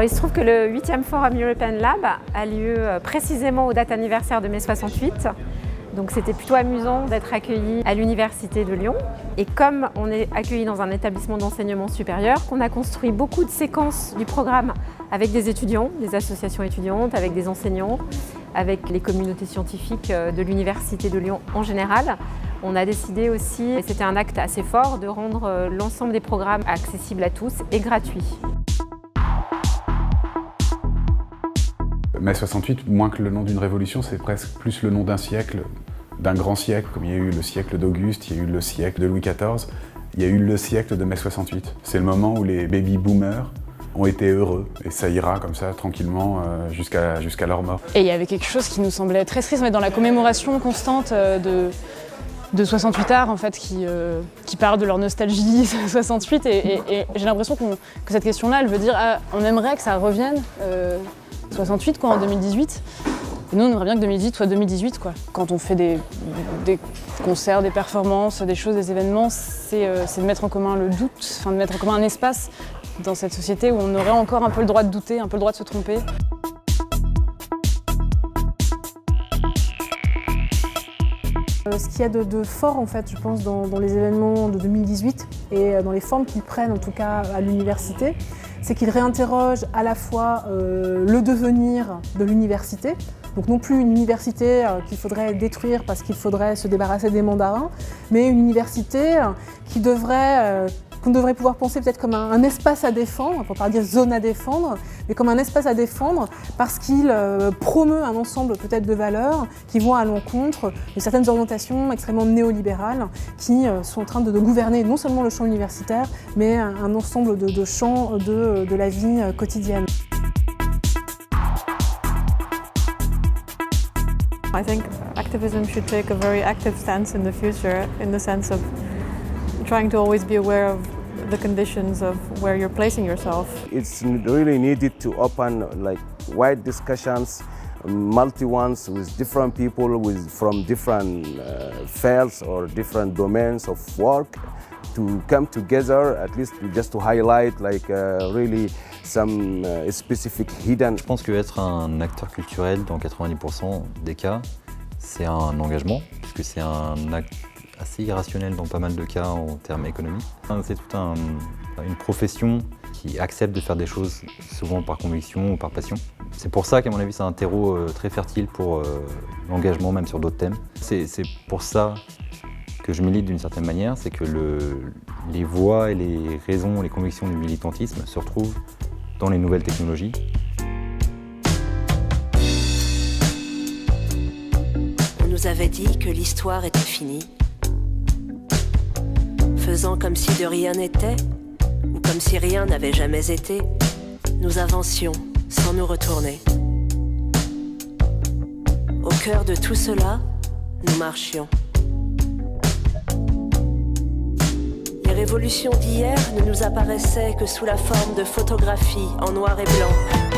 Alors, il se trouve que le 8e Forum European Lab a lieu précisément aux dates anniversaires de mai 68. Donc c'était plutôt amusant d'être accueillis à l'Université de Lyon. Et comme on est accueillis dans un établissement d'enseignement supérieur, on a construit beaucoup de séquences du programme avec des étudiants, des associations étudiantes, avec des enseignants, avec les communautés scientifiques de l'Université de Lyon en général. On a décidé aussi, et c'était un acte assez fort, de rendre l'ensemble des programmes accessibles à tous et gratuits. Mai 68, moins que le nom d'une révolution, c'est presque plus le nom d'un siècle, d'un grand siècle, comme il y a eu le siècle d'Auguste, il y a eu le siècle de Louis XIV, il y a eu le siècle de mai 68. C'est le moment où les baby-boomers ont été heureux, et ça ira comme ça, tranquillement, jusqu'à leur mort. Et il y avait quelque chose qui nous semblait très triste, mais dans la commémoration constante de 68 Arts, en fait, qui parlent de leur nostalgie 68, et j'ai l'impression que cette question-là, elle veut dire on aimerait que ça revienne 68 quoi, en 2018. Et nous, on aimerait bien que 2018 soit 2018 quoi. Quand on fait des concerts, des performances, des choses, des événements, c'est de mettre en commun le doute, enfin de mettre en commun un espace dans cette société où on aurait encore un peu le droit de douter, un peu le droit de se tromper. Ce qu'il y a de fort, en fait, je pense, dans les événements de 2018 et dans les formes qu'ils prennent, en tout cas à l'université, c'est qu'ils réinterrogent à la fois le devenir de l'université, donc non plus une université qu'il faudrait détruire parce qu'il faudrait se débarrasser des mandarins, mais une université qu'on devrait pouvoir penser peut-être comme un espace à défendre, pour ne pas dire zone à défendre, mais comme un espace à défendre parce qu'il promeut un ensemble peut-être de valeurs qui vont à l'encontre de certaines orientations extrêmement néolibérales qui sont en train de gouverner non seulement le champ universitaire, mais un ensemble de champs de la vie quotidienne. I think activism should take a very active stance in the future, in the sense of trying to always be aware of the conditions of where you're placing yourself. It's really needed to open wide discussions, multi ones with different people from different fields or different domains of work to come together, at least just to highlight really some specific hidden. Je pense qu'être un acteur culturel dans 90% des cas, c'est un engagement, puisque c'est un acte assez irrationnel dans pas mal de cas en termes économiques. C'est toute une profession qui accepte de faire des choses souvent par conviction ou par passion. C'est pour ça qu'à mon avis c'est un terreau très fertile pour l'engagement même sur d'autres thèmes. C'est pour ça que je milite d'une certaine manière, c'est que les voix et les raisons, les convictions du militantisme se retrouvent dans les nouvelles technologies. On nous avait dit que l'histoire était finie. Faisant comme si de rien n'était, ou comme si rien n'avait jamais été, nous avancions sans nous retourner. Au cœur de tout cela, nous marchions. Les révolutions d'hier ne nous apparaissaient que sous la forme de photographies en noir et blanc.